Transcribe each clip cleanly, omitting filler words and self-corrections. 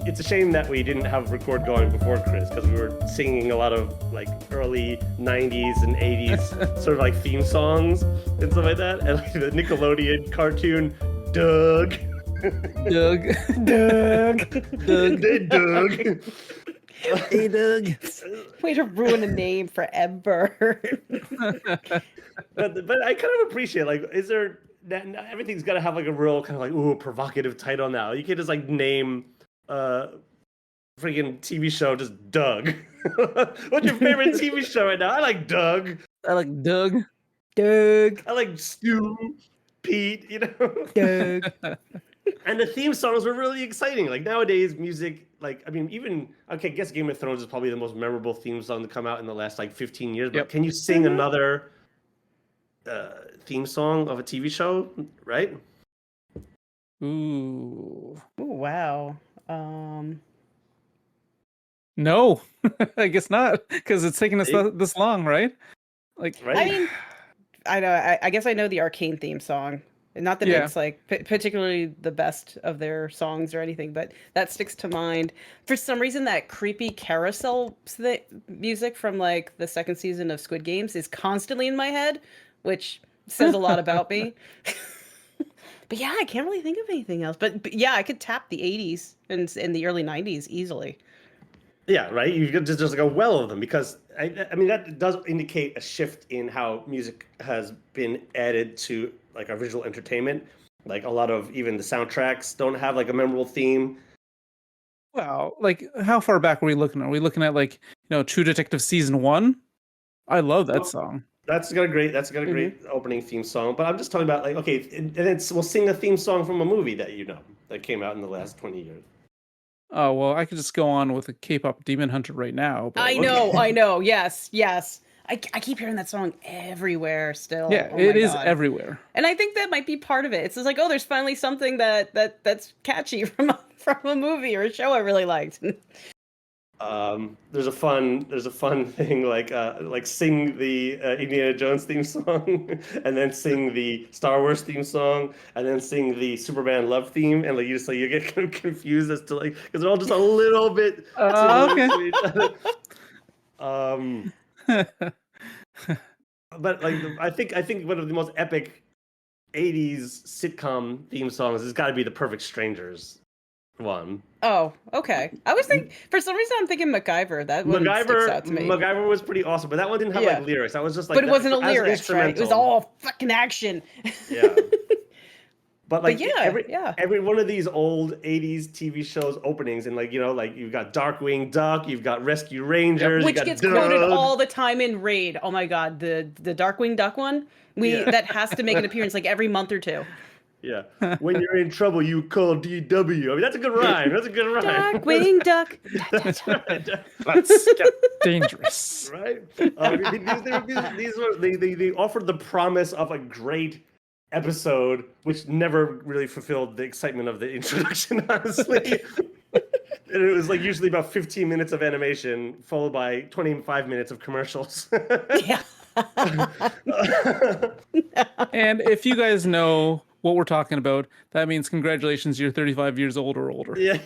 It's a shame that we didn't have record going before Chris, because we were singing a lot of like early 90s and 80s sort of like theme songs and stuff like that. And like the Nickelodeon cartoon, Doug. Doug. Doug. Hey, Doug. Way to ruin a name forever. But I kind of appreciate, like, is there... everything's got to have like a real kind of like provocative title now. You can't just like name freaking TV show just Doug. What's your favorite TV show right now? I like Doug. I like Doug. Doug. I like Stu, Pete, you know. Doug. And the theme songs were really exciting. Like nowadays, music, like, I mean, even, okay, I guess Game of Thrones is probably the most memorable theme song to come out in the last like 15 years. But Yep. can you sing another theme song of a TV show, right? Ooh. Oh, wow. No, I guess not, because it's taking us this long, right? Like, Right? I mean, I know. I guess I know the Arcane theme song. Not that it's like particularly the best of their songs or anything, but that sticks to mind. For some reason, that creepy carousel music from like the second season of Squid Games is constantly in my head, which says a lot about me. But yeah, I can't really think of anything else. But yeah, I could tap the 80s and the early 90s easily. Yeah, right. You could just like a well of them, because I mean that does indicate a shift in how music has been added to like our visual entertainment. Like a lot of even the soundtracks don't have like a memorable theme. wow, like how far back are we looking? Are we looking at like, True Detective season 1? I love that song. That's got a great opening theme song. But I'm just talking about like, okay, and we'll sing a theme song from a movie that came out in the last 20 years. Oh, well, I could just go on with a K-pop Demon Hunter right now. But... I know. Yes. I keep hearing that song everywhere still. Yeah, it is everywhere. And I think that might be part of it. It's just like, oh, there's finally something that's catchy from a movie or a show I really liked. There's a fun thing like sing the Indiana Jones theme song, and then sing the Star Wars theme song, and then sing the Superman love theme, and like you get kind of confused as to like, because they're all just a little bit similar to each other. But like I think one of the most epic 80s sitcom theme songs has got to be the Perfect Strangers one. Oh, okay. I was thinking, for some reason, I'm thinking MacGyver. That one sticks out to me. MacGyver was pretty awesome, but that one didn't have like lyrics. That was just like. But it wasn't a lyrics, right? It was all fucking action. Yeah. But like but every one of these old 80s TV shows openings, and like like you've got Darkwing Duck, you've got Rescue Rangers, which gets quoted all the time in Raid. Oh my god, the Darkwing Duck one. That has to make an appearance like every month or two. Yeah. When you're in trouble, you call DW. I mean, that's a good rhyme. Darkwing Duck. That's dangerous. Right? They offered the promise of a great episode, which never really fulfilled the excitement of the introduction, honestly. And it was like usually about 15 minutes of animation, followed by 25 minutes of commercials. Yeah. And if you guys know what we're talking about, that means congratulations, you're 35 years old or older. Yeah.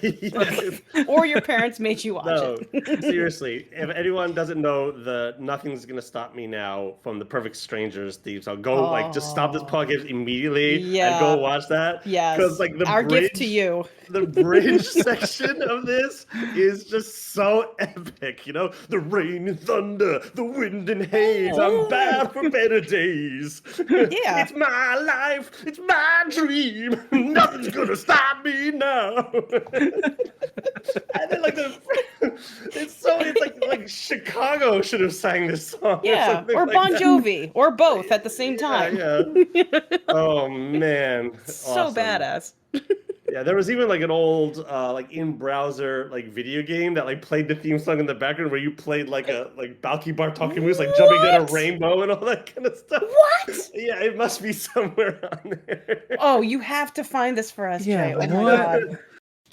Or your parents made you watch it. Seriously, if anyone doesn't know the Nothing's Gonna Stop Me Now from the Perfect Strangers theme song, go just stop this podcast immediately and go watch that. Yes. Because like our gift to you. The bridge section of this is just so epic, the rain and thunder, the wind and haze, I'm bound for better days. Yeah. It's my life, it's my dream, nothing's gonna stop me now. And then it's like Chicago should have sang this song. Yeah, or Bon Jovi, or both at the same time. Yeah. Oh man. So badass. Yeah, there was even like an old in-browser video game that played the theme song in the background, where you played Balky Bartok Moose jumping down a rainbow and all that kind of stuff. What? Yeah, it must be somewhere on there. Oh, you have to find this for us, Yeah, Jay. Oh my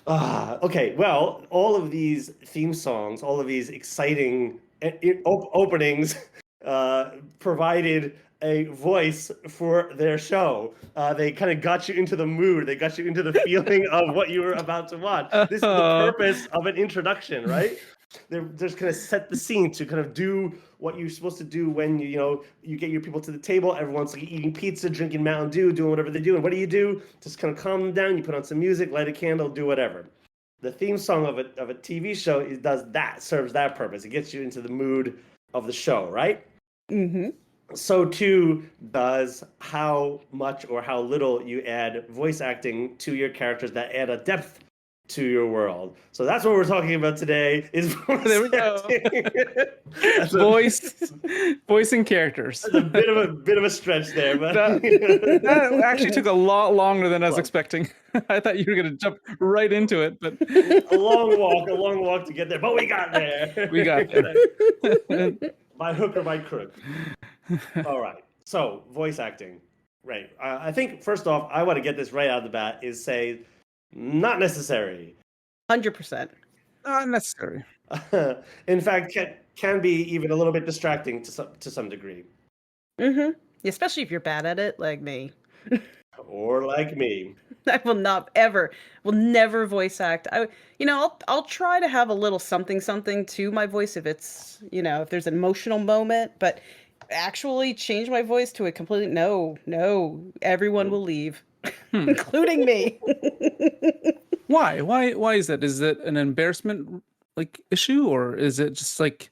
god. Okay, well, all of these theme songs, all of these exciting openings provided a voice for their show. They kind of got you into the mood. They got you into the feeling of what you were about to watch. This is the purpose of an introduction, right? They're just kind of set the scene to kind of do what you're supposed to do when you get your people to the table. Everyone's like eating pizza, drinking Mountain Dew, doing whatever they do. And what do? Just kind of calm them down. You put on some music, light a candle, do whatever. The theme song of a TV show does that, serves that purpose. It gets you into the mood of the show, right? Mm-hmm. So too does how much or how little you add voice acting to your characters that add a depth to your world. So that's what we're talking about today is voice There we go. Voicing characters. That's a bit of a stretch there, but that actually took a lot longer than I was expecting. I thought you were going to jump right into it, but a long walk to get there, but we got there. We got there. By hook or by crook. All right. So voice acting, right? I think first off, I want to get this right out of the bat is say not necessary. 100%. Not necessary. In fact, can be even a little bit distracting to some degree. Mm-hmm. Especially if you're bad at it, like me. Or like me. I will never voice act. I'll try to have a little something to my voice if it's, if there's an emotional moment, but actually change my voice to a complete no, everyone will leave, including me. Why is that? Is it an embarrassment issue, or is it just like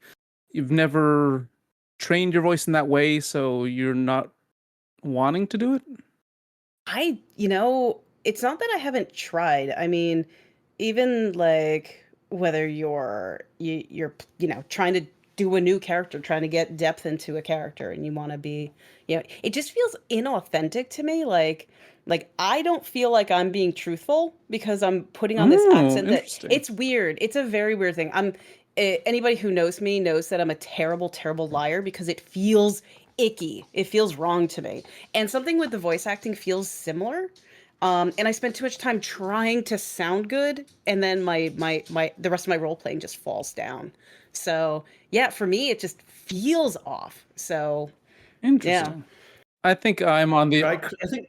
you've never trained your voice in that way, so you're not wanting to do it? It's not that I haven't tried. I mean, even like whether you're trying to do a new character, trying to get depth into a character, and you want to be, it just feels inauthentic to me. Like I don't feel like I'm being truthful because I'm putting on this accent that it's weird. It's a very weird thing. Anybody who knows me knows that I'm a terrible, terrible liar because it feels icky. It feels wrong to me. And something with the voice acting feels similar. And I spent too much time trying to sound good, and then the rest of my role playing just falls down. So yeah, for me it just feels off. So interesting. Yeah. I think I'm on the. I think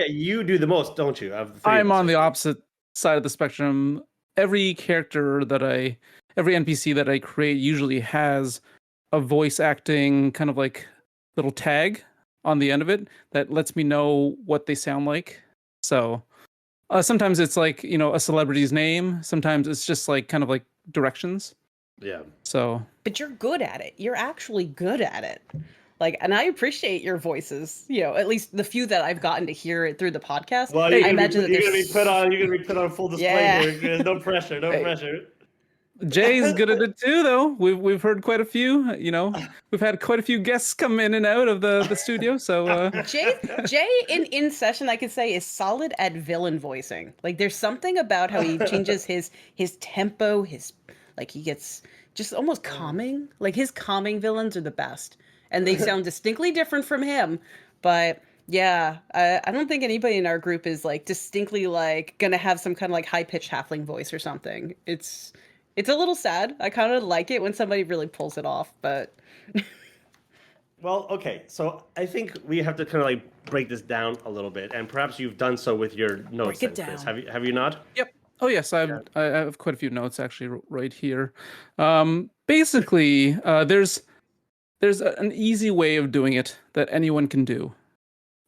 you do the most, don't you? I'm on the opposite side of the spectrum. Every NPC that I create usually has a voice acting kind of like little tag on the end of it that lets me know what they sound like. So sometimes it's like, a celebrity's name. Sometimes it's just like kind of like directions. Yeah. So. But you're good at it. You're actually good at it. And I appreciate your voices, at least the few that I've gotten to hear it through the podcast. Well, I imagine you're gonna be put on full display here. No pressure, pressure. Jay's good at it too, though. We've heard quite a few. We've had quite a few guests come in and out of the studio. So Jay in session, I could say, is solid at villain voicing. Like there's something about how he changes his tempo. He gets just almost calming. Like his calming villains are the best, and they sound distinctly different from him. But yeah, I don't think anybody in our group is like distinctly like gonna have some kind of like high pitched halfling voice or something. It's a little sad. I kind of like it when somebody really pulls it off, but. Well, okay. So I think we have to kind of like break this down a little bit, and perhaps you've done so with your notes. Break it down. Chris. Have you not? Yep. Oh yes, I have quite a few notes actually right here. Basically, there's an easy way of doing it that anyone can do.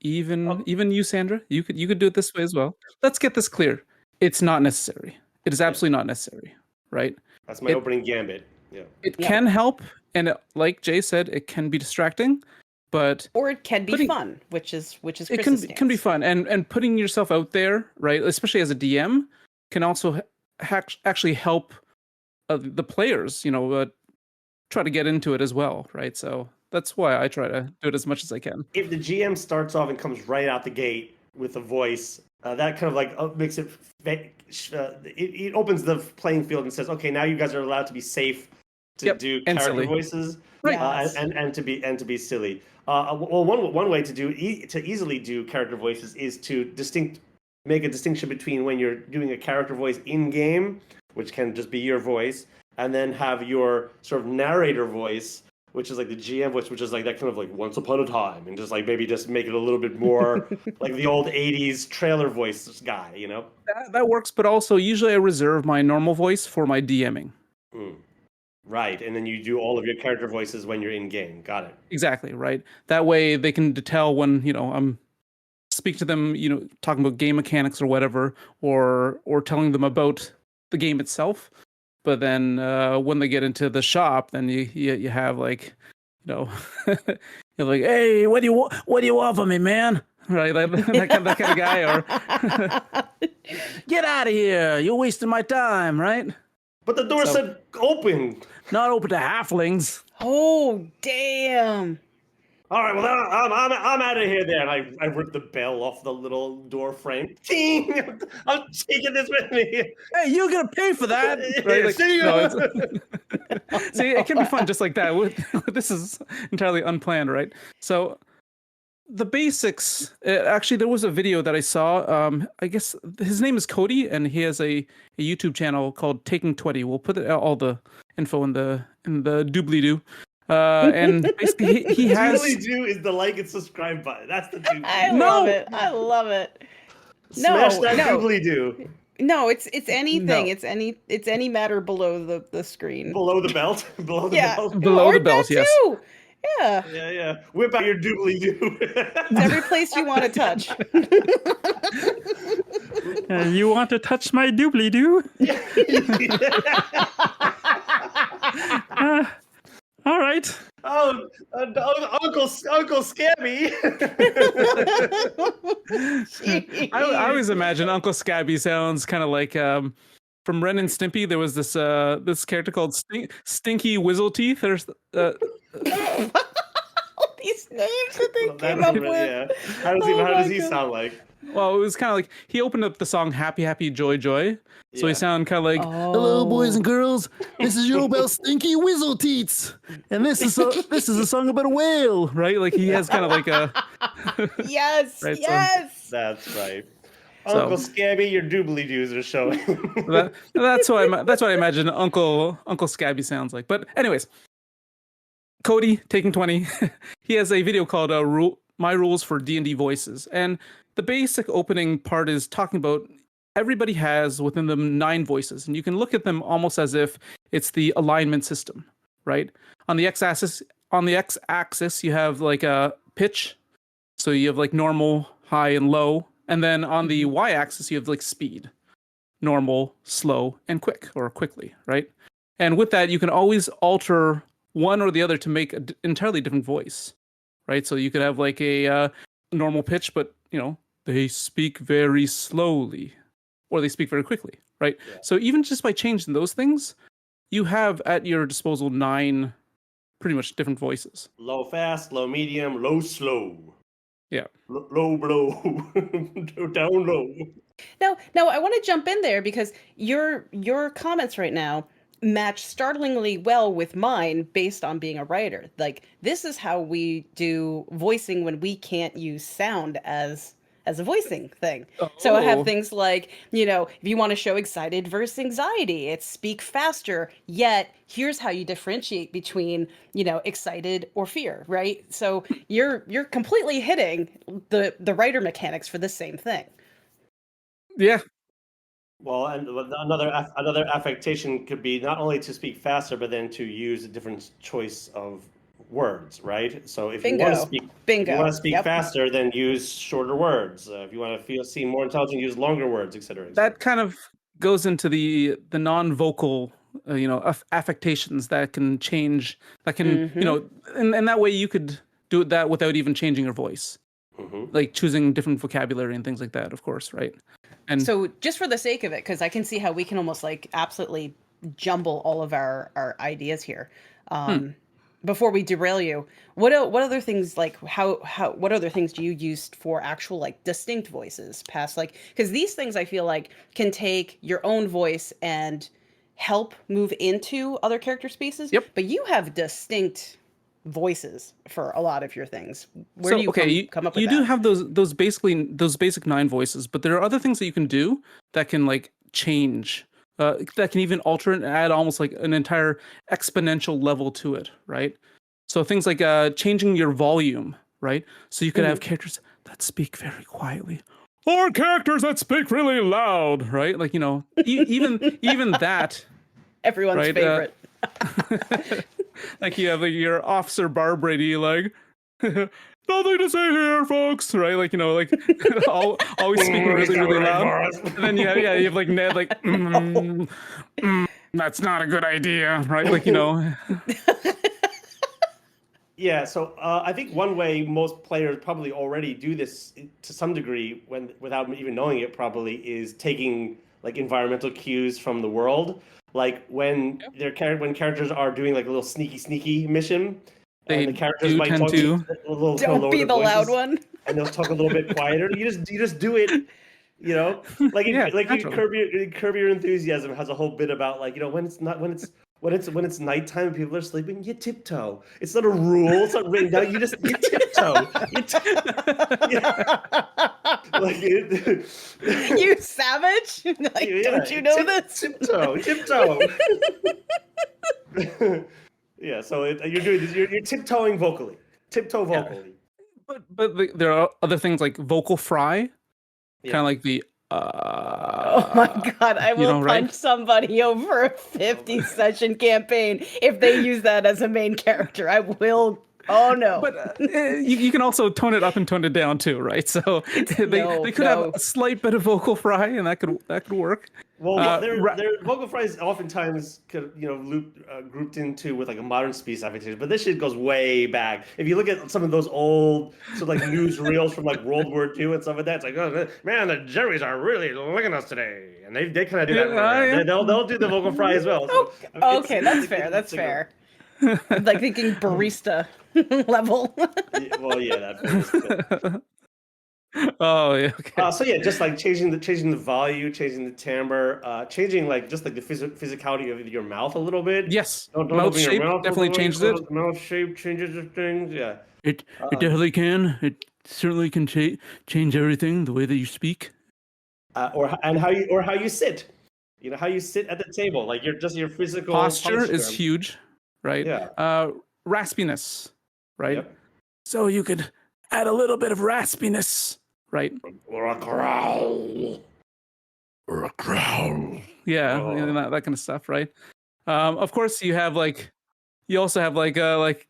Even you, Sandra, you could do it this way as well. Let's get this clear. It's not necessary. It is absolutely not necessary. Right? That's my opening gambit. Yeah. It can help, and like Jay said, it can be distracting, or it can be fun, which is it can be fun, and putting yourself out there, right? Especially as a DM, can also actually help the players, try to get into it as well, right? So that's why I try to do it as much as I can. If the GM starts off and comes right out the gate with a voice, that kind of like makes it. It opens the playing field and says, "Okay, now you guys are allowed to be safe to do character voices, right? And to be silly." Well, one way to easily do character voices is to make a distinction between when you're doing a character voice in game, which can just be your voice, and then have your sort of narrator voice, which is like the GM voice, which is like that kind of like once upon a time, and just like maybe just make it a little bit more like the old 80s trailer voice guy, you know? That works, but also usually I reserve my normal voice for my DMing. Right, and then you do all of your character voices when you're in game. Got it. Exactly, right. That way they can tell when, I'm speak to them, talking about game mechanics or whatever, or telling them about the game itself. But then when they get into the shop, then you have like, you're like, hey, what do you want from me, man? Right, that kind of guy, or get out of here, you're wasting my time, right? But the door said open. Not open to halflings. Oh, damn. All right, well, I'm out of here then. I ripped the bell off the little door frame. Ting! I'm taking this with me. Hey, you're going to pay for that. Right? Like, See no, see, it can be fun just like that. This is entirely unplanned, right? So the basics, actually, there was a video that I saw. I guess his name is Cody, and he has a YouTube channel called Taking 20. We'll put all the info in the doobly-doo. And basically he has doobly-doo is the like and subscribe button. That's the doobly-doo. I love it. Smash that doobly-doo. No, it's anything. No. It's any matter below the screen. Below the belt? Below the belt? Below the belt, yes. Too. Yeah. Yeah. Whip out your doobly-doo. It's every place you want to touch. You want to touch my doobly-doo? All right. Oh, Uncle Scabby. I always imagine Uncle Scabby sounds kind of like from Ren and Stimpy. There was this character called Stinky Whizzleteeth. There's these names that they came up with. Yeah. How does he sound like? Well, it was kind of like he opened up the song "Happy Happy Joy Joy," so he sounded kind of like, "Hello, boys and girls. This is your about Stinky Whizzleteets, and this is a song about a whale." Right? Like he has kind of like a yes, right, yes. That's right. Uncle Scabby, your doobly-doos are showing. That's what I imagine Uncle Scabby sounds like. But anyways, Cody Taking 20, he has a video called My Rules for D&D Voices, and the basic opening part is talking about everybody has within them 9 voices, and you can look at them almost as if it's the alignment system, right? On the x-axis, you have like a pitch, so you have like normal, high, and low, and then on the y-axis you have like speed, normal, slow, and quick, or quickly, right? And with that, you can always alter one or the other to make an entirely different voice, right? So you could have like a normal pitch, but they speak very slowly, or they speak very quickly, right? Yeah. So even just by changing those things, you have at your disposal 9 pretty much different voices. Low fast, low medium, low slow. Yeah. Low blow, down low. Now I want to jump in there because your comments right now match startlingly well with mine based on being a writer. Like, this is how we do voicing when we can't use sound as a voicing thing. So I have things like, if you want to show excited versus anxiety, it's speak faster, yet here's how you differentiate between, excited or fear, right? So you're completely hitting the writer mechanics for the same thing. Yeah. Well, and another affectation could be not only to speak faster, but then to use a different choice of words, right? So if you want to speak faster, then use shorter words. If you want to seem more intelligent, use longer words, etc. That kind of goes into the non-vocal, affectations that can change. That can, and that way you could do that without even changing your voice, like choosing different vocabulary and things like that. Of course, right? And so, just for the sake of it, because I can see how we can almost like absolutely jumble all of our ideas here. Before we derail you, what other things, like what other things do you use for actual like distinct voices past, like, because these things I feel like can take your own voice and help move into other character spaces. Yep. But you have distinct voices for a lot of your things. Where do you come up with you that? do have those basic 9 voices, but there are other things that you can do that can like change, that can even alter and add almost like an entire exponential level to it, right? So things like changing your volume, right? So you could have characters that speak very quietly, or characters that speak really loud, right? Like, even that, Everyone's right? favorite. Like you have like your Officer Bar Brady, like nothing to say here, folks, right? Like like always speaking really really loud. And then you have like Ned, like that's not a good idea, right? Like Yeah, so I think one way most players probably already do this to some degree, without even knowing it, probably is taking like environmental cues from the world. Like when characters are doing like a little sneaky mission, and the characters might talk to a little Don't be the loud one, and they'll talk a little bit quieter. You just do it. Like Curb Your Enthusiasm has a whole bit about like when it's nighttime and people are sleeping, you tiptoe. It's not a rule. It's not written down. You tiptoe. You savage! Don't you know this? Tiptoe. Yeah. So you're tiptoeing vocally. Tiptoe vocally. Yeah. But there are other things like vocal fry. Kind of like the oh my god, I will punch somebody over a 50 session campaign if they use that as a main character. I will. Oh no. But you can also tone it up and tone it down too, right? So they could have a slight bit of vocal fry, and that could work. Well, their vocal fry is oftentimes grouped into with like a modern speech affectation, but this shit goes way back. If you look at some of those old like newsreels from like World War II and stuff like that, it's like, oh man, the Jerrys are really licking us today, and they kind of do that. They'll do the vocal fry as well. So, okay, that's fair. That's fair. I'm like thinking barista level. Well, yeah, that. Oh yeah. Okay. So yeah, just like changing the volume, changing the timbre, changing like just like the physicality of your mouth a little bit. Yes. Don't mouth shape definitely changes it. Mouth shape changes things. Yeah. It definitely can. It certainly can change everything, the way that you speak. Or how you sit. How you sit at the table, like your physical posture is huge, right? Yeah. Raspiness, right? Yep. So you could add a little bit of raspiness, right? Or a growl. Yeah, that kind of stuff, right? Of course, you also have like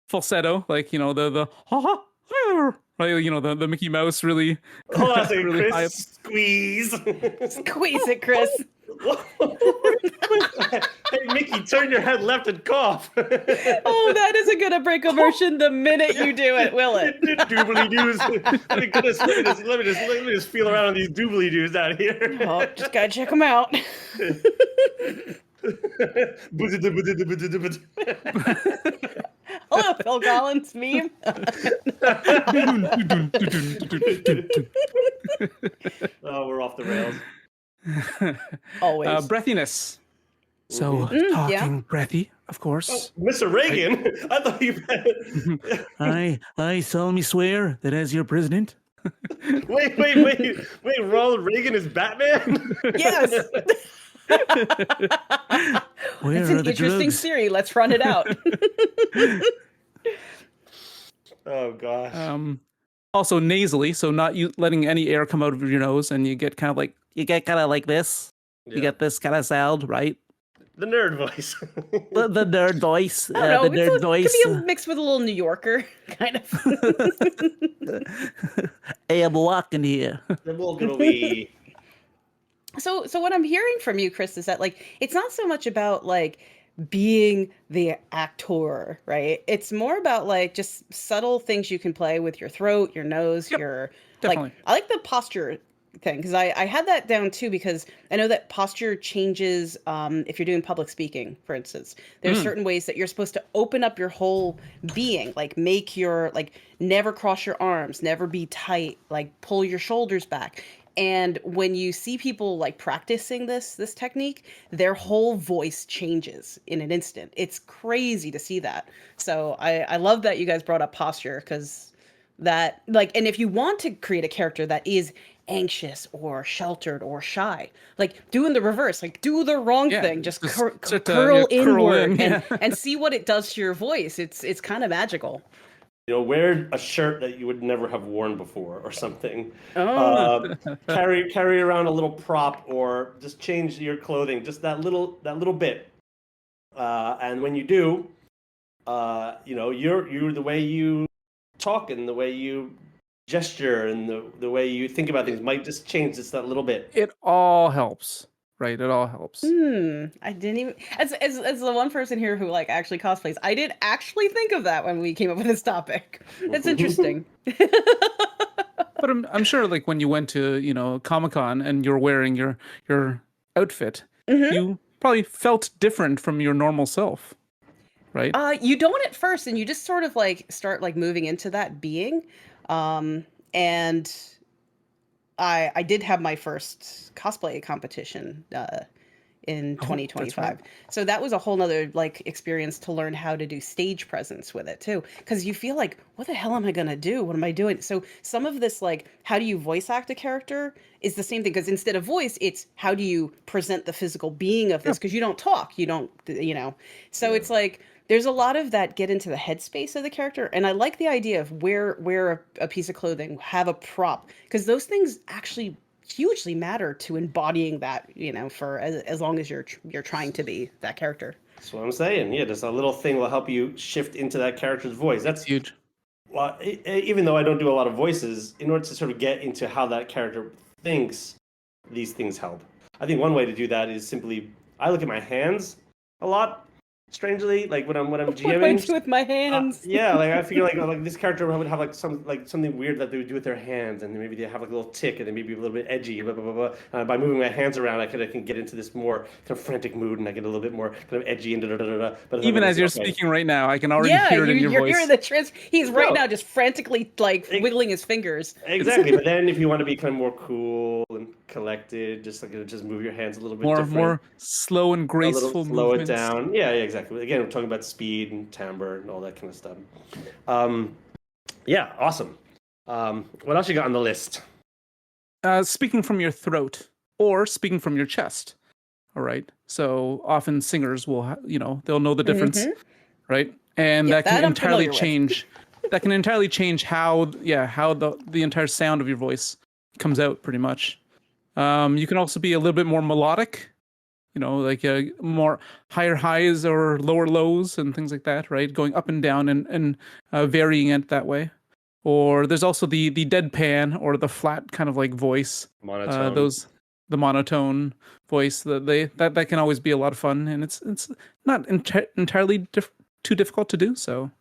falsetto, like the ha ha, right? The Mickey Mouse really. Hold on a second, really Chris. Squeeze it, Chris. Hey Mickey, turn your head left and cough. Oh, that isn't gonna break immersion the minute you do it, will it? Doobly doos. Let me just feel around on these doobly doos out here. Oh, just gotta check them out. Hello, Phil Collins meme. Oh, we're off the rails. Always. Breathiness. So talking breathy, of course. Oh, Mr. Reagan, right? I thought you meant... I solemnly swear that as your president. Wait, Ronald Reagan is Batman? Yes. It's an interesting theory. Let's run it out. Oh gosh. Also nasally, so not letting any air come out of your nose, and you get kind of like this. Yeah. You get this kind of sound, right? The nerd voice. the nerd voice. The nerd voice. Could be mixed with a little New Yorker, kind of. Hey, I'm walking here. I'm walking away. So what I'm hearing from you, Chris, is that like it's not so much about like being the actor, right? It's more about like just subtle things you can play with your throat, your nose, your definitely. Like I like the posture thing because I had that down too because I know that posture changes if you're doing public speaking, for instance. There's certain ways that you're supposed to open up your whole being, like make your never cross your arms, never be tight, like pull your shoulders back. And when you see people like practicing this technique, their whole voice changes in an instant. It's crazy to see that. So I love that you guys brought up posture because that and if you want to create a character that is anxious or sheltered or shy. Like doing the reverse, like do the wrong thing, just curl inward and see what it does to your voice. It's kind of magical. Wear a shirt that you would never have worn before or something. Oh. Carry around a little prop, or just change your clothing, just that little bit. And when you do, you're the way you talk and the way you gesture and the way you think about things might just change just that little bit. It all helps. Right, it all helps. I didn't even as the one person here who like actually cosplays, I did actually think of that when we came up with this topic. It's interesting. But I'm sure, like when you went to Comic-Con and you're wearing your outfit, you probably felt different from your normal self, right? You don't at first, and you just sort of like start like moving into that being, and I did have my first cosplay competition in 2025. Right. So that was a whole nother like experience to learn how to do stage presence with it too. Because you feel like, what the hell am I gonna do? What am I doing? So some of this, like, how do you voice act a character is the same thing. Because instead of voice, it's how do you present the physical being of this? Because you don't talk, you don't, So it's like, there's a lot of that get into the headspace of the character. And I like the idea of wear a piece of clothing, have a prop, because those things actually hugely matter to embodying that, for as long as you're trying to be that character. That's what I'm saying. Yeah, just a little thing will help you shift into that character's voice. That's huge. Well, even though I don't do a lot of voices, in order to sort of get into how that character thinks, these things help. I think one way to do that is simply, I look at my hands a lot. Strangely, like when I'm GMing, what do I do with my hands? Like I figure like this character would have like something weird that they would do with their hands, and maybe they have like a little tick, and they may be a little bit edgy. Blah blah blah blah. By moving my hands around, I can get into this more kind of frantic mood, and I get a little bit more kind of edgy and da da da da. But even as you're speaking right now, I can already hear it in your voice. You're hearing he's right now just frantically like wiggling his fingers. Exactly. But then if you want to be kind of more cool and collected, just move your hands a little bit more slow and graceful movements. Slow it down. Yeah, exactly. Again, we're talking about speed and timbre and all that kind of stuff. Yeah, awesome. What else you got on the list? Speaking from your throat or speaking from your chest. All right. So often singers will, they'll know the difference, right? And that can entirely change. That can entirely change how the entire sound of your voice comes out, pretty much. You can also be a little bit more melodic. Like more higher highs or lower lows and things like that, right? Going up and down and varying it that way. Or there's also the deadpan or the flat kind of like voice. Monotone. The monotone voice that can always be a lot of fun, and it's not entirely too difficult to do. So.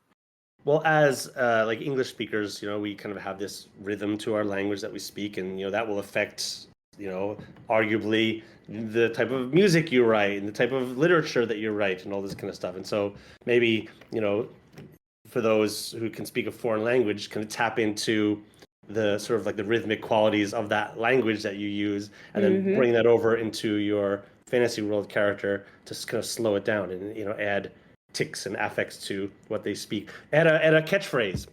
Well, as like English speakers, we kind of have this rhythm to our language that we speak, and that will affect, arguably the type of music you write and the type of literature that you write and all this kind of stuff. And so maybe, for those who can speak a foreign language, kind of tap into the sort of like the rhythmic qualities of that language that you use, and then bring that over into your fantasy world character to kind of slow it down and, add ticks and affects to what they speak. Add a catchphrase.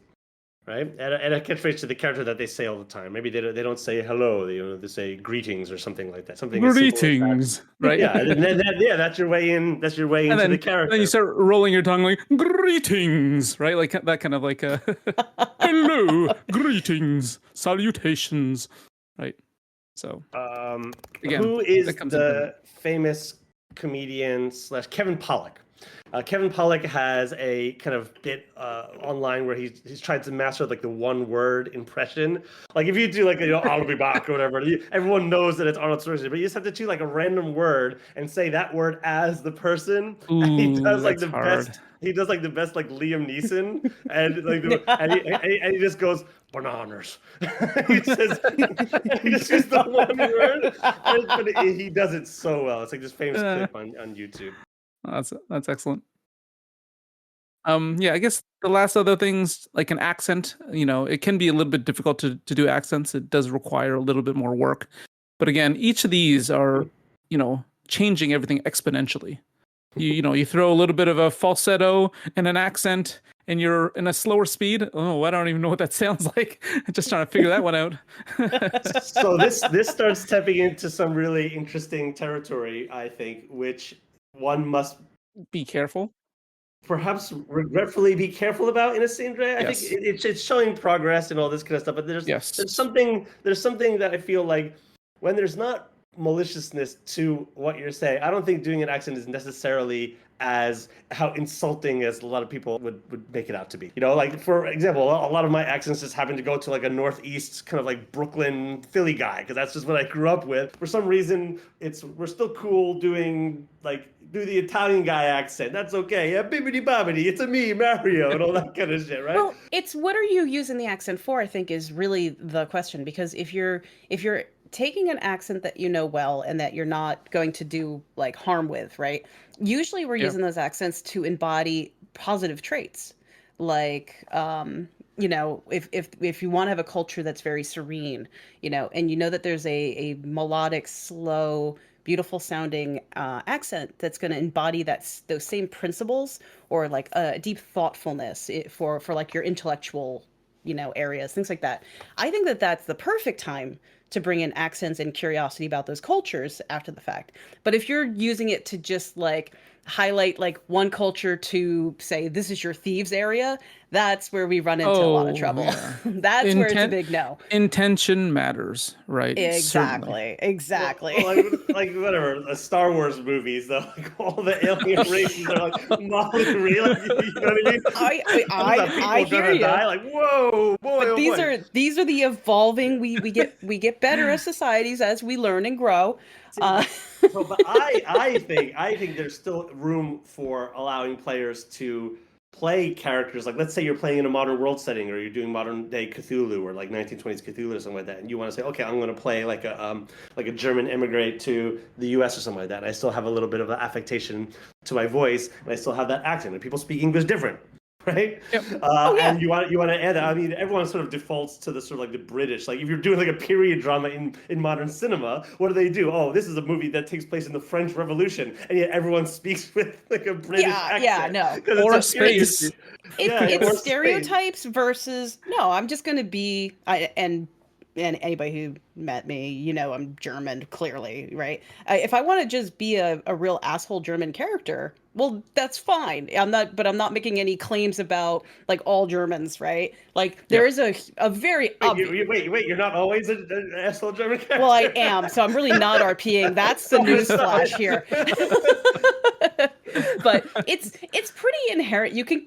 Right? Add a catchphrase to the character that they say all the time. Maybe they don't say hello. They say greetings or something like that. Something greetings, right? Yeah, that's your way in. That's your way into the character. Then you start rolling your tongue like greetings, right? Like that kind of like hello, greetings, salutations, right? So again, who is the famous comedian / Kevin Pollak? Kevin Pollak has a kind of bit online where he's tried to master like the one word impression. Like if you do like I'll be back or whatever, everyone knows that it's Arnold Schwarzenegger, but you just have to choose like a random word and say that word as the person. Ooh, and he does like the hard. best. He does like the best like Liam Neeson, and he just goes bananas. he just says the one word, but he does it so well. It's like this famous clip on YouTube. That's excellent. I guess the last other things, like an accent, it can be a little bit difficult to do accents. It does require a little bit more work. But again, each of these are, changing everything exponentially. you throw a little bit of a falsetto and an accent, and you're in a slower speed. Oh, I don't even know what that sounds like. I'm just trying to figure that one out. So this starts stepping into some really interesting territory, I think, which one must be careful. Perhaps regretfully be careful about in a scene, Dre. I think it's showing progress and all this kind of stuff, but there's something that I feel like when there's not maliciousness to what you're saying, I don't think doing an accent is necessarily as how insulting as a lot of people would make it out to be. Like for example, a lot of my accents just happen to go to like a Northeast kind of like Brooklyn, Philly guy, because that's just what I grew up with. For some reason, we're still cool doing do the Italian guy accent. That's okay. Yeah, bibbidi bobbidi. It's a me, Mario, and all that kind of shit, right? Well, it's what are you using the accent for, I think, is really the question. Because if you're taking an accent that you know well and that you're not going to do like harm with, right? Usually we're using those accents to embody positive traits. Like if you want to have a culture that's very serene, and that there's a melodic, slow, beautiful sounding accent that's going to embody those same principles, or like a deep thoughtfulness for like your intellectual areas, things like that. I think that that's the perfect time to bring in accents and curiosity about those cultures after the fact. But if you're using it to just like highlight like one culture to say this is your thieves area, that's where we run into a lot of trouble. Yeah. That's where it's a big no. Intention matters, right? Exactly. Well, like whatever, Star Wars movies though, like all the alien races are like modeling real. You know what I mean? I hear you. Die, like whoa, boy. But these are the evolving. We get better as societies as we learn and grow. But I think there's still room for allowing players to play characters. Like, let's say you're playing in a modern world setting, or you're doing modern day Cthulhu, or like 1920s Cthulhu or something like that, and you want to say, okay, I'm going to play like a German immigrant to the U.S. or something like that. And I still have a little bit of an affectation to my voice, and I still have that accent. And people speak English different. Right? Yep. And you want to add that. I mean, everyone sort of defaults to the sort of like the British. Like if you're doing like a period drama in modern cinema, what do? Oh, this is a movie that takes place in the French Revolution, and yet everyone speaks with like a British accent. Yeah, no. Or space. It's stereotypes versus no. I'm just going to be and anybody who met me, I'm German, clearly, right? If I want to just be a real asshole German character, well, that's fine. I'm not making any claims about like all Germans, right? Like there is a very obvious... Wait, you're not always an asshole German character? Well, I am, so I'm really not RPing. That's the newsflash here. But it's pretty inherent. You can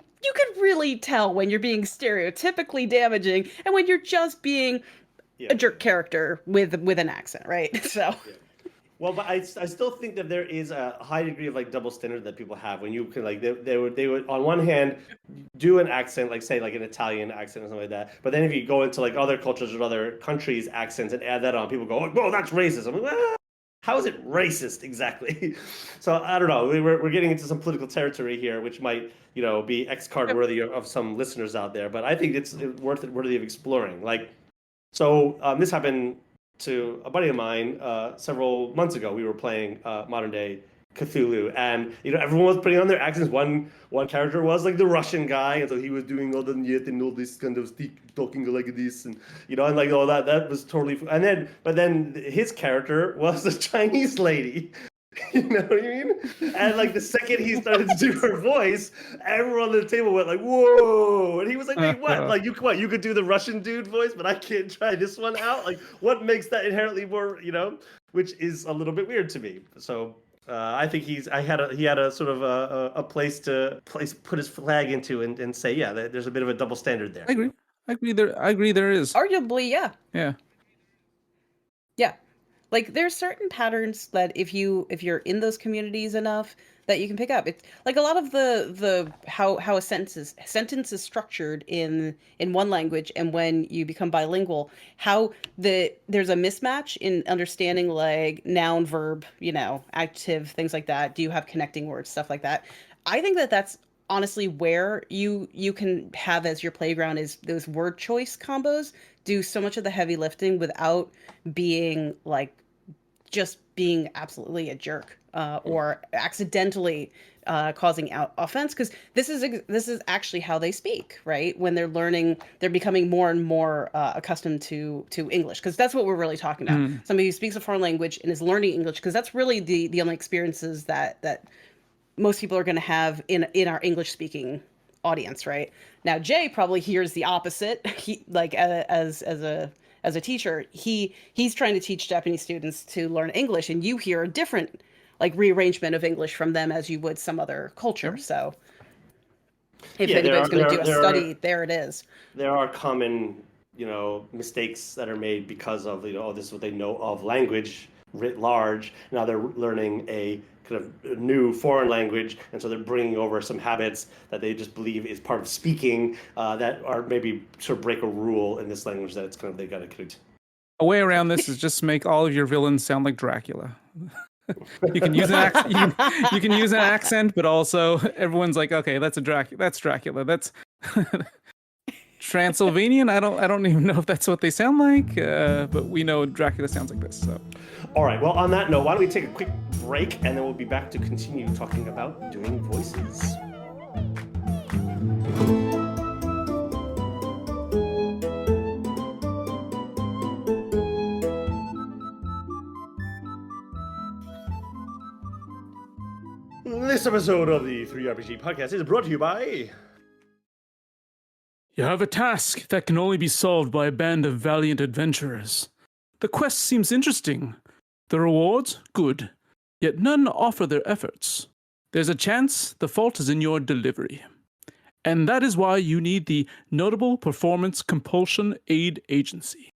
really tell when you're being stereotypically damaging and when you're just being a jerk character with an accent, right? So. Yeah. Well, but I still think that there is a high degree of like double standard that people have when you can like they would on one hand do an accent, like say like an Italian accent or something like that, but then if you go into like other cultures or other countries' accents and add that on, people go, oh, that's racist. I'm like, how is it racist exactly? So I don't know. We're getting into some political territory here, which might be X card worthy of some listeners out there, but I think it's worthy of exploring. Like, so this happened to a buddy of mine several months ago. We were playing modern day Cthulhu, and everyone was putting on their accents. One character was like the Russian guy, and so he was doing all the yet and all this kind of talking like this, and and like all that was totally. And then his character was a Chinese lady. You know what I mean? And like the second he started to do her voice, everyone on the table went like, "Whoa!" And he was like, "Wait, what? Like you could do the Russian dude voice, but I can't try this one out? Like, what makes that inherently more, which is a little bit weird to me." So I think he had a sort of a place to put his flag into and say, yeah, there's a bit of a double standard there. I agree. There is arguably, yeah. Yeah. Like there's certain patterns that if you're in those communities enough that you can pick up. It's like a lot of the how a sentence is structured in one language, and when you become bilingual, how there's a mismatch in understanding like noun, verb, active, things like that. Do you have connecting words, stuff like that? I think that's honestly where you can have as your playground is those word choice combos do so much of the heavy lifting without being like just being absolutely a jerk or accidentally causing offense, because this is actually how they speak, right? When they're learning, they're becoming more and more accustomed to English, because that's what we're really talking about. Somebody who speaks a foreign language and is learning English, because that's really the only experiences that most people are going to have in our English speaking audience, right? Now Jay probably hears the opposite. He, like, as a teacher, he's trying to teach Japanese students to learn English, and you hear a different, like, rearrangement of English from them as you would some other culture. So if anybody's going to do a study, there it is. There are common, mistakes that are made because of, this is what they know of language writ large. Now they're learning a kind of new foreign language, and so they're bringing over some habits that they just believe is part of speaking that are maybe sort of break a rule in this language that it's kind of, they got to connect. A way around this is just make all of your villains sound like Dracula. You can use an you can use an accent, but also everyone's like, okay, that's Dracula. That's Transylvanian. I don't even know if that's what they sound like, but we know Dracula sounds like this. So, all right. Well, on that note, why don't we take a quick break, and then we'll be back to continue talking about doing voices. This episode of the 3RPG podcast is brought to you by... You have a task that can only be solved by a band of valiant adventurers. The quest seems interesting. The rewards, good. Yet none offer their efforts. There's a chance the fault is in your delivery. And that is why you need the Notable Performance Compulsion Aid Agency.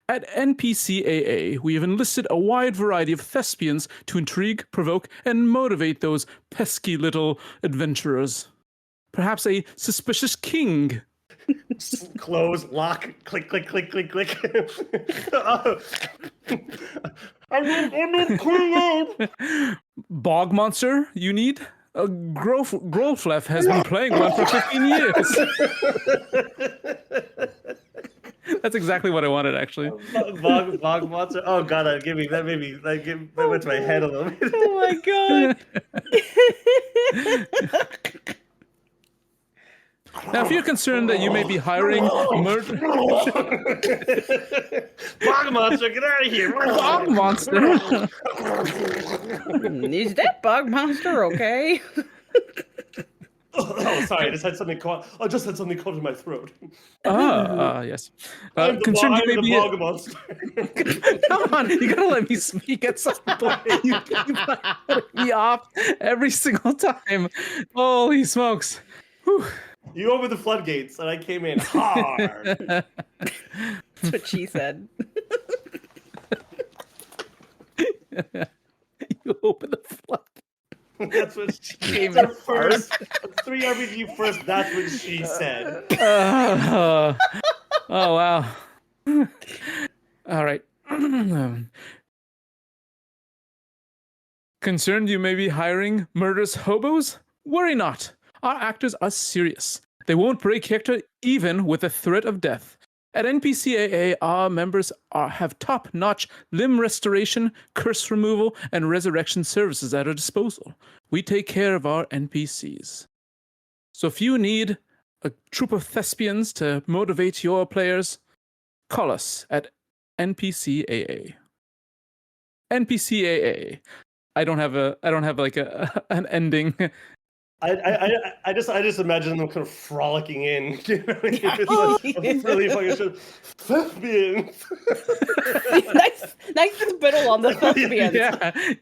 At NPCAA, we have enlisted a wide variety of thespians to intrigue, provoke, and motivate those pesky little adventurers. Perhaps a suspicious king. Close, lock, click, click, click, click, click. I'm not clean. Bog monster, you need? Grolflef has been playing one for 15 years. That's exactly what I wanted, actually. Bog monster. Oh god, that went to my head a little bit. Oh my god. Now, if you're concerned that you may be hiring murder... Bog monster, get out of here! Bog monster! Is that bog monster okay? Oh, sorry, I just had something caught in my throat. Yes. I'm the bog monster. Come on, you gotta let me speak at some point. You keep cutting me off every single time. Holy smokes. Whew. You opened the floodgates, and I came in hard. That's what she said. You opened the floodgates. That's what she came in first. 3RPG first, that's what she said. Oh, wow. All right. Concerned you may be hiring murderous hobos? Worry not. Our actors are serious. They won't break character even with the threat of death. At NPCAA, our members have top-notch limb restoration, curse removal, and resurrection services at our disposal. We take care of our NPCs. So if you need a troop of thespians to motivate your players, call us at NPCAA. NPCAA. I don't have like an ending. I just imagine them kind of frolicking in. It's really fucking shit. Thespians. nice spittle on the thespians.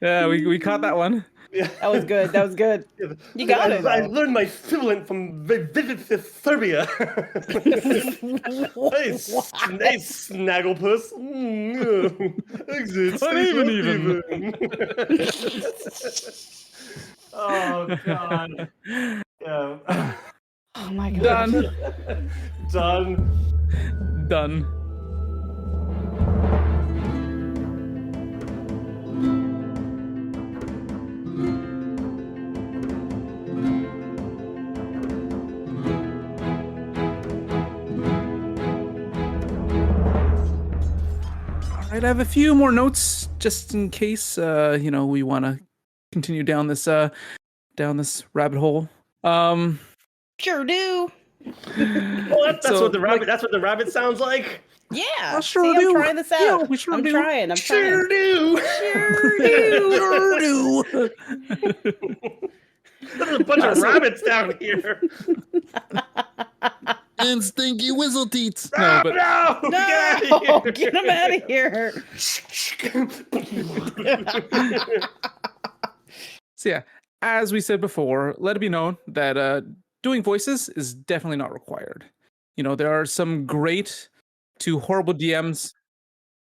Yeah, we caught that one. Yeah. That was good. You got it. I learned my sibilant from Vivid Serbia. Hey, Snagglepuss. Exits. Uneven. Oh god. Yeah. Oh my god. Done. All right, I have a few more notes just in case we want to continue down this rabbit hole. Sure do. Well, that's what the rabbit. That's what the rabbit sounds like. Yeah. I sure See, do. I'm trying this out. Yeah, we sure I'm do. trying. Sure do. Sure do. Sure do. There's a bunch of rabbits down here. And stinky whistle teats. No, but No, get him out of here. So yeah, as we said before, let it be known that doing voices is definitely not required. There are some great to horrible DMs.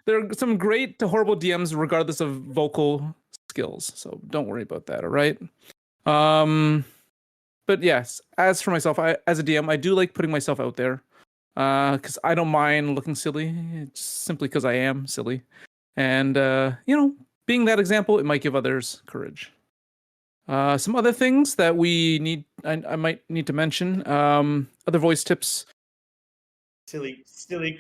There are some great to horrible DMs regardless of vocal skills. So don't worry about that, all right? But yes, as for myself, as a DM, I do like putting myself out there because I don't mind looking silly, just simply because I am silly. And, being that example, it might give others courage. Some other things that I might need to mention, other voice tips. Silly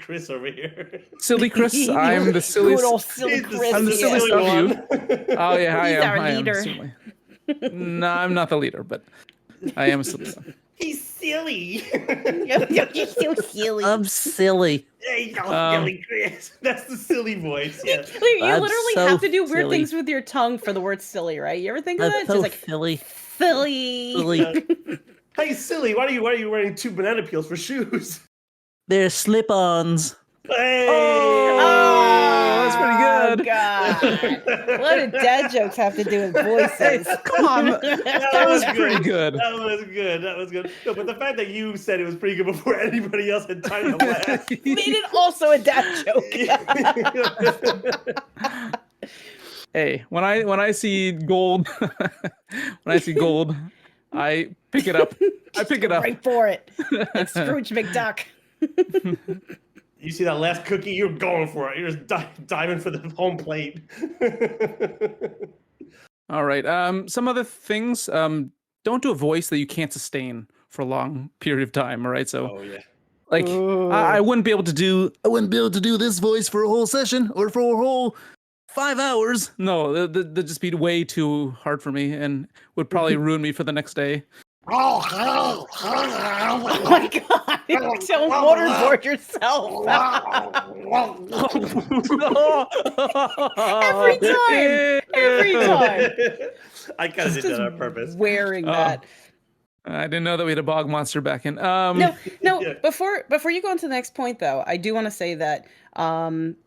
Chris over here. Silly Chris, I'm the silliest. Good old silly Chris. I'm the silliest of you. Oh yeah, He's our I leader. am silly. No, I'm not the leader, but I am a silly one. He's silly. You're so silly. I'm silly. There you go, silly Chris. That's the silly voice. Yeah. You I'm literally so have to do weird silly. things with your tongue for the word silly, right? You ever think of that? That's so Just like silly. silly. Silly. Hey, silly. Why are you wearing 2 banana peels for shoes? They're slip-ons. Hey. Oh, that's pretty good. God. What do dad jokes have to do with voices? Come on, That was pretty good. That was good. No, but the fact that you said it was pretty good before anybody else had time to laugh. Made it also a dad joke. Hey, when I see gold, I pick it up. I pick it up. Right for it. Like Scrooge McDuck. You see that last cookie, you're going for it. You're just diving for the home plate. All right. Some other things. Don't do a voice that you can't sustain for a long period of time. All right. So, Oh yeah. like, I wouldn't be able to do. I wouldn't be able to do this voice for a whole session or for a whole 5 hours. No, that'd just be way too hard for me, and would probably ruin me for the next day. Oh my god. Don't waterboard yourself. Every time. I kind of did that on purpose. Wearing that. I didn't know that we had a bog monster back in. No. Yeah. Before you go on to the next point, though, I do want to say that,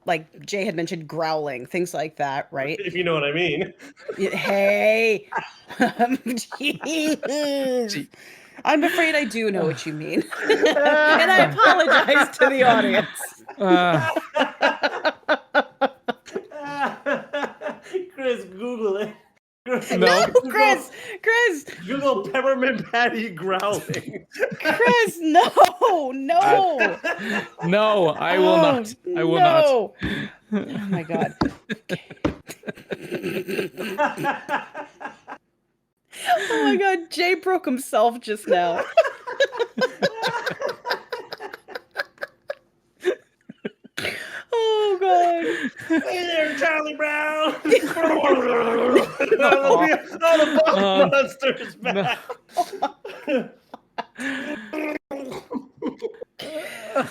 like Jay had mentioned, growling, things like that, right? If you know what I mean. Hey, jeez. I'm afraid I do know what you mean, and I apologize to the audience. Chris, Google it. No, Chris, Google peppermint patty growling. Chris, no. No, I will not. I will not. Oh my god. Oh my god, Jay broke himself just now. Oh god. Hey there, Charlie Brown. The bug monster's back. I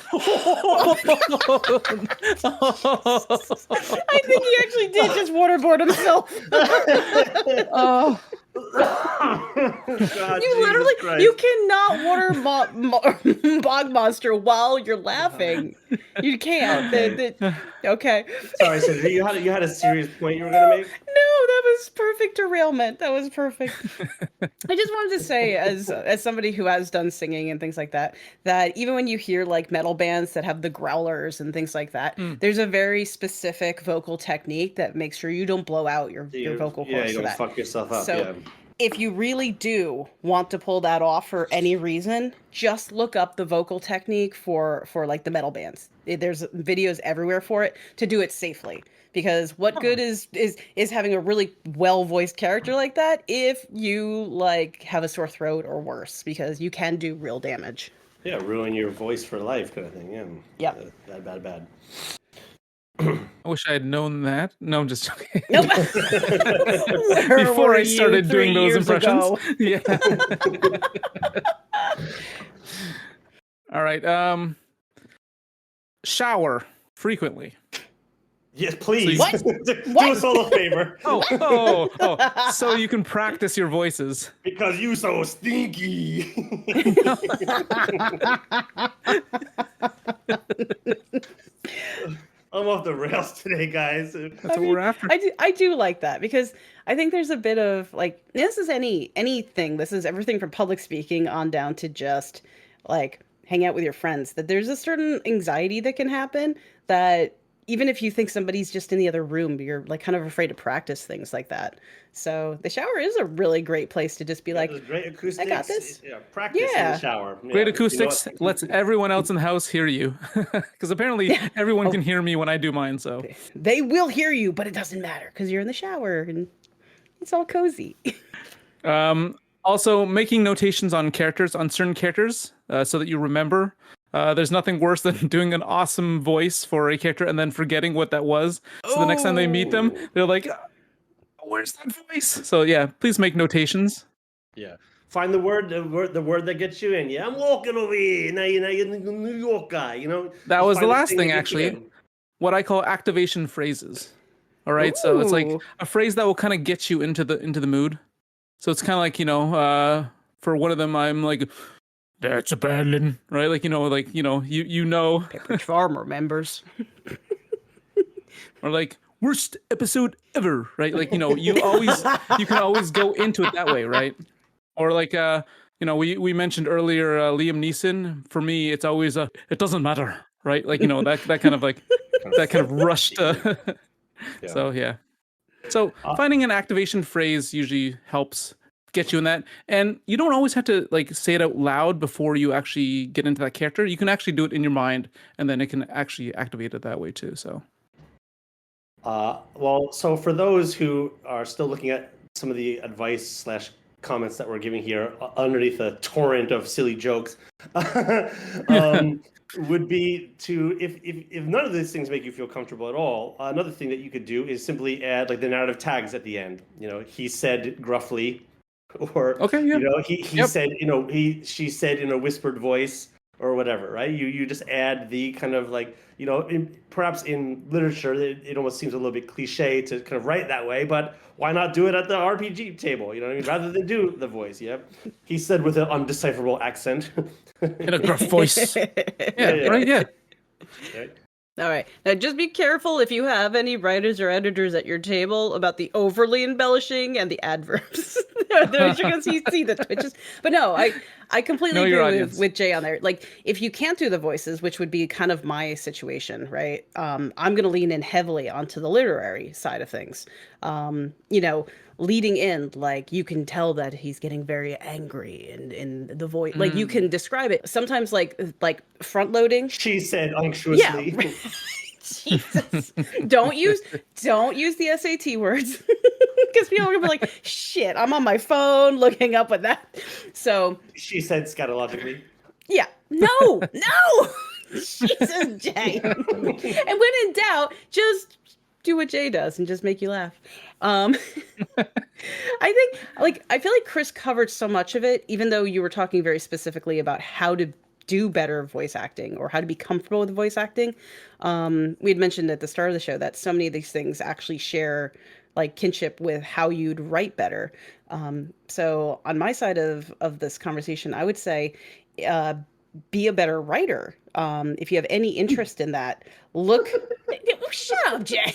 think he actually did just waterboard himself. Oh. God, You literally, you cannot bog monster while you're laughing. You can't. Okay. Sorry, Sandra, you had a serious point you were gonna make. No, that was perfect derailment. That was perfect. I just wanted to say, as somebody who has done singing and things like that, that even when you hear like metal bands that have the growlers and things like that, there's a very specific vocal technique that makes sure you don't blow out your vocal cords. Yeah, you for don't that. fuck yourself up. So, Yeah. if you really do want to pull that off for any reason, just look up the vocal technique for like the metal bands. There's videos everywhere for it to do it safely. Because what good is having a really well-voiced character like that if you like have a sore throat or worse, because you can do real damage. Yeah, ruin your voice for life kind of thing. Yeah. Yep. Bad. I wish I had known that. No, I'm just joking. Nope. Before I started doing those impressions. Ago? Yeah. All right. Shower frequently. Yes, please. What? Do us all a favor. Oh. So you can practice your voices. Because you so stinky. I'm off the rails today, guys. That's what we're after. I do like that because I think there's a bit of like, this is anything. This is everything from public speaking on down to just like hang out with your friends, that there's a certain anxiety that can happen that even if you think somebody's just in the other room, you're like kind of afraid to practice things like that. So the shower is a really great place to just be like, great acoustics. I got this. Yeah, practice in the shower. Great acoustics lets everyone else in the house hear you. Because apparently everyone can hear me when I do mine. So they will hear you, but it doesn't matter because you're in the shower and it's all cozy. Also, making notations on certain characters, so that you remember. There's nothing worse than doing an awesome voice for a character and then forgetting what that was. So the next time they meet them, they're like, where's that voice? So yeah, please make notations. Yeah. Find the word that gets you in. Yeah, I'm walking over here. Now you're the New York guy, you know? That was the last thing, actually. What I call activation phrases. All right. Ooh. So it's like a phrase that will kind of get you into the mood. So it's kind of like, for one of them, I'm like, that's a battling, right? Like, you know. Pepperidge Farm remembers. Or like, worst episode ever, right? Like, you can always go into it that way, right? Or like, we mentioned earlier Liam Neeson. For me, it's always it doesn't matter, right? Like, that kind of like, that kind of rushed. Yeah. So, yeah. So finding an activation phrase usually helps get you in that. And you don't always have to like say it out loud before you actually get into that character. You can actually do it in your mind and then it can actually activate it that way too. So so for those who are still looking at some of the advice / comments that we're giving here underneath a torrent of silly jokes, would be to, if none of these things make you feel comfortable at all, another thing that you could do is simply add like the narrative tags at the end. He said gruffly, or he said, she said in a whispered voice or whatever, right? You just add the kind of like, perhaps in literature it almost seems a little bit cliche to kind of write that way, but why not do it at the RPG table? You know what I mean? Rather than do the voice. Yeah, he said with an undecipherable accent. In a gruff voice. Yeah. Right. Yeah. Right. All right. Now, just be careful if you have any writers or editors at your table about the overly embellishing and the adverbs. You're going to see the twitches. But no, I completely agree with Jay on there. Like, if you can't do the voices, which would be kind of my situation, right? I'm going to lean in heavily onto the literary side of things. Leading in, like, you can tell that he's getting very angry in the voice. Like, you can describe it. Sometimes, like front loading. She said unctuously. Yeah. Jesus. Don't use the SAT words. Because people are gonna be like, shit, I'm on my phone looking up what that. So she said scatologically. Yeah. No. Jesus, Jay. And when in doubt, just do what Jay does and just make you laugh. I think, I feel like Chris covered so much of it, even though you were talking very specifically about how to do better voice acting or how to be comfortable with voice acting. We had mentioned at the start of the show that so many of these things actually share like kinship with how you'd write better. So on my side of this conversation, I would say, be a better writer. If you have any interest in that, shut up, Jay.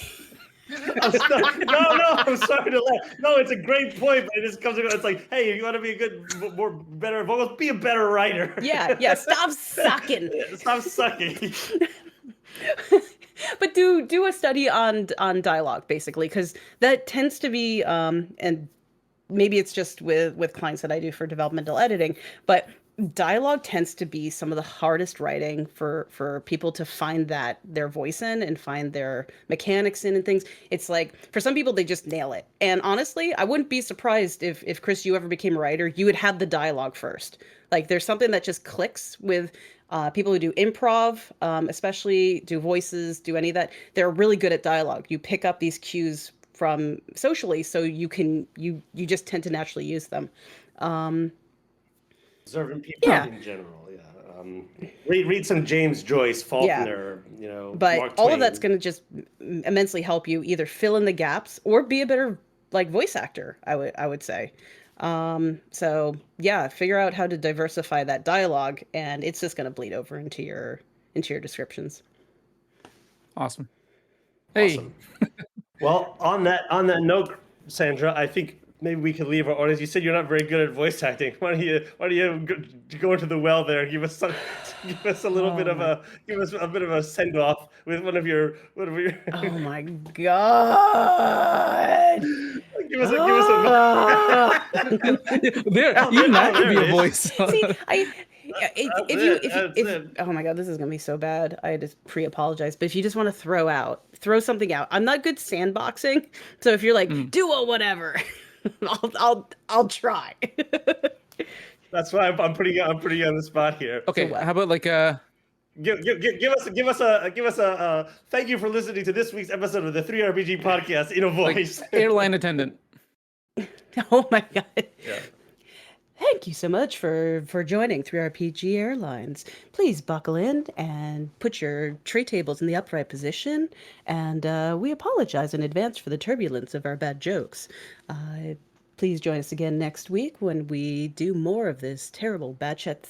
I'm sorry to laugh. No, it's a great point, but it just comes. It's like, hey, if you want to be a good, better vocalist, be a better writer. Yeah. Stop sucking. Stop sucking. But do a study on dialogue, basically, because that tends to be, and maybe it's just with clients that I do for developmental editing, but dialogue tends to be some of the hardest writing for people to find their voice in and find their mechanics in and things. It's like, for some people, they just nail it. And honestly, I wouldn't be surprised if Chris, you ever became a writer, you would have the dialogue first. Like, there's something that just clicks with People who do improv, especially do voices, do any of that, they're really good at dialogue. You pick up these cues from socially, so you just tend to naturally use them. Observant people in general, read some James Joyce, Faulkner, But Mark all Twain. of that's going to just immensely help you either fill in the gaps or be a better like voice actor. I would say. So yeah, figure out how to diversify that dialogue, and it's just going to bleed over into your descriptions. Awesome. Hey. Awesome. Well, on that note, Sandra, I think maybe we could leave our audience. You said you're not very good at voice acting. Why don't you go into the well there? Give us a little bit of a send off with one of your. Oh my god! Give us a. There, even that could be a voice. See, if oh my god, this is gonna be so bad. I just pre-apologize, but if you just want to throw something out. I'm not good sandboxing, so if you're like do a whatever, I'll try. That's why I'm putting you on the spot here. Okay, So how about like Give us a thank you for listening to this week's episode of the 3RPG podcast in a voice. like airline attendant. Oh my god. Yeah. Thank you so much for joining 3RPG Airlines. Please buckle in and put your tray tables in the upright position. And we apologize in advance for the turbulence of our bad jokes. Please join us again next week when we do more of this terrible bad shit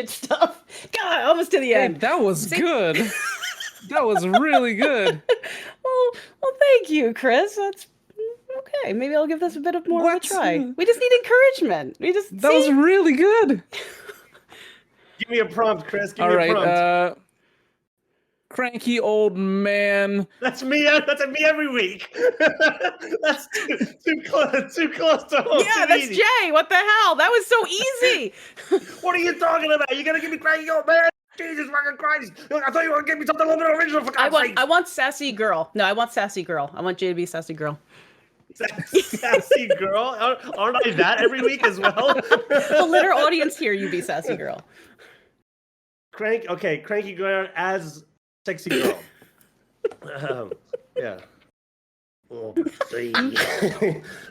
stuff. God, almost to the end. Hey, that was good. That was really good. Well, thank you, Chris. That's okay. Maybe I'll give this a bit of more of a try. We just need encouragement. That was really good. Give me a prompt, Chris. Give All me right, a prompt. Cranky old man. That's me. That's me every week. That's too close to home. Yeah, too that's easy. Jay. What the hell? That was so easy. What are you talking about? You gotta give me cranky old man. Jesus fucking Christ! I thought you were gonna give me something a little bit original for God's sake. I want sassy girl. No, I want sassy girl. I want Jay to be sassy girl. Sassy girl? Aren't I that every week as well? Well, let our audience hear you be sassy girl. Cranky girl as sexy girl. Yeah. Oh, see.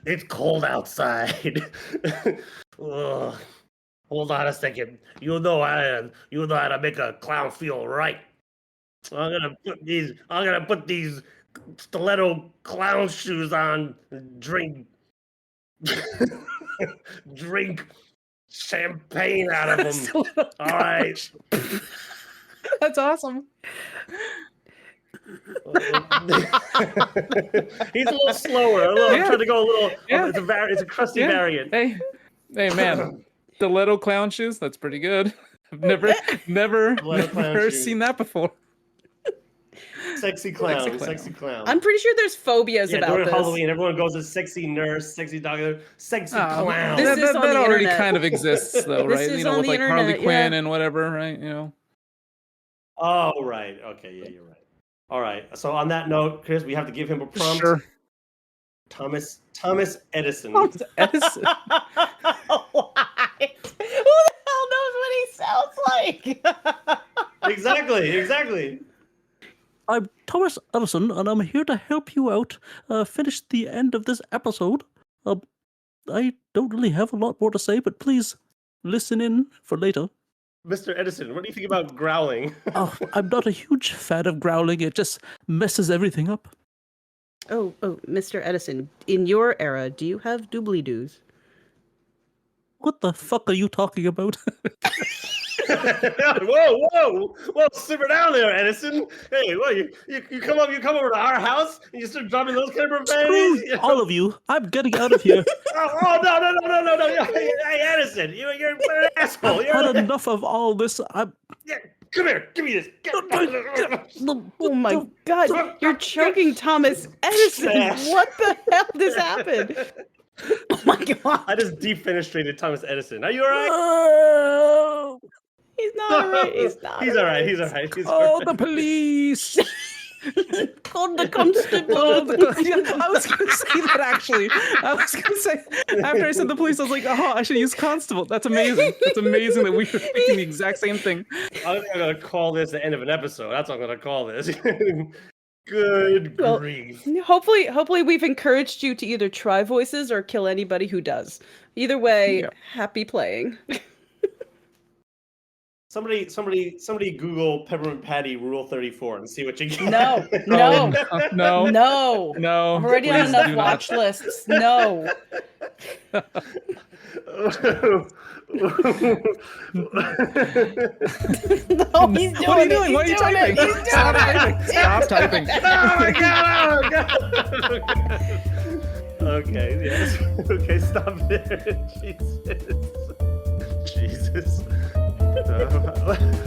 It's cold outside. Ugh. Hold on a second. You know how to make a clown feel right. I'm gonna put these stiletto clown shoes on and drink champagne out of them. All right. That's awesome. He's a little slower. I'm trying to go a little. Yeah. It's a crusty variant. Hey, man. Stiletto clown shoes. That's pretty good. I've never seen that before. Sexy clown. I'm pretty sure there's phobias about during this. Halloween, everyone goes as sexy nurse, sexy doctor, sexy clown. This is on that the already internet. kind of exists, though, This right? is You know, on with the like Harley internet, Quinn yeah. and whatever, right? You know. Oh, right. Okay, yeah, you're right. All right. So on that note, Chris, we have to give him a prompt. Sure. Thomas Edison. Thomas Edison. What? Who the hell knows what he sounds like? Exactly. I'm Thomas Edison, and I'm here to help you out finish the end of this episode. I don't really have a lot more to say, but please listen in for later. Mr. Edison, what do you think about growling? Oh, I'm not a huge fan of growling. It just messes everything up. Oh, Mr. Edison, in your era, do you have doobly-doos? What the fuck are you talking about? Whoa! Simmer down there, Edison. Hey, what you come over to our house and you start dropping those kind of profanities? Screw all of you! I'm getting out of here. Oh no! Hey, Edison, you're an asshole. I've had enough of all this. Yeah, come here, give me this. Oh my god, you're choking Thomas Edison. What the hell just happened? Oh my god. I just defenestrated Thomas Edison. Are you alright? He's not alright. He's alright. Oh, the police! Called the constable. I was going to say that actually. I was going to say, after I said the police, I was like, oh, I should use constable. That's amazing. That's amazing that we were thinking the exact same thing. I'm going to call this the end of an episode. That's what I'm going to call this. Good grief. Hopefully we've encouraged you to either try voices or kill anybody who does. Either way, happy playing. Somebody Google Peppermint Patty Rule 34 and see what you get. No. I'm already on enough watch lists. No. No, he's doing what are you doing? What are you typing? Stop typing. Stop typing. Oh my god! Okay, yes. Okay, stop there. Jesus.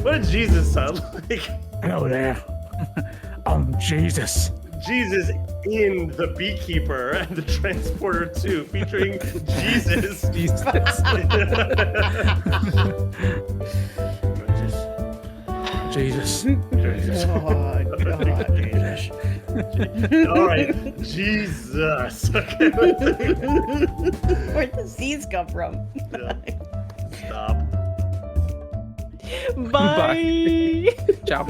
What did Jesus sound like? Hello there. I'm Jesus. Jesus in The Beekeeper and the Transporter 2, featuring Jesus. Jesus. Jesus. Oh, God. Jesus. All right, Jesus. Okay. Where did the Z's come from? Stop. Bye. Ciao.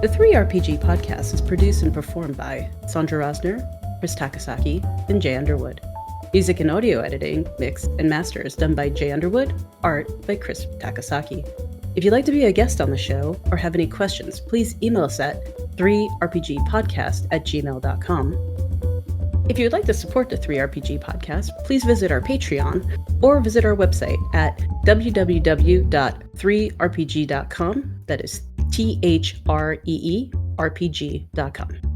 The 3RPG podcast is produced and performed by Sandra Rosner, Chris Takasaki, and Jay Underwood. Music and audio editing, mix, and master is done by Jay Underwood, art by Chris Takasaki. If you'd like to be a guest on the show or have any questions, please email us at 3rpgpodcast@gmail.com. If you would like to support the 3RPG podcast, please visit our Patreon or visit our website at www.3rpg.com. That is THREERPG.com.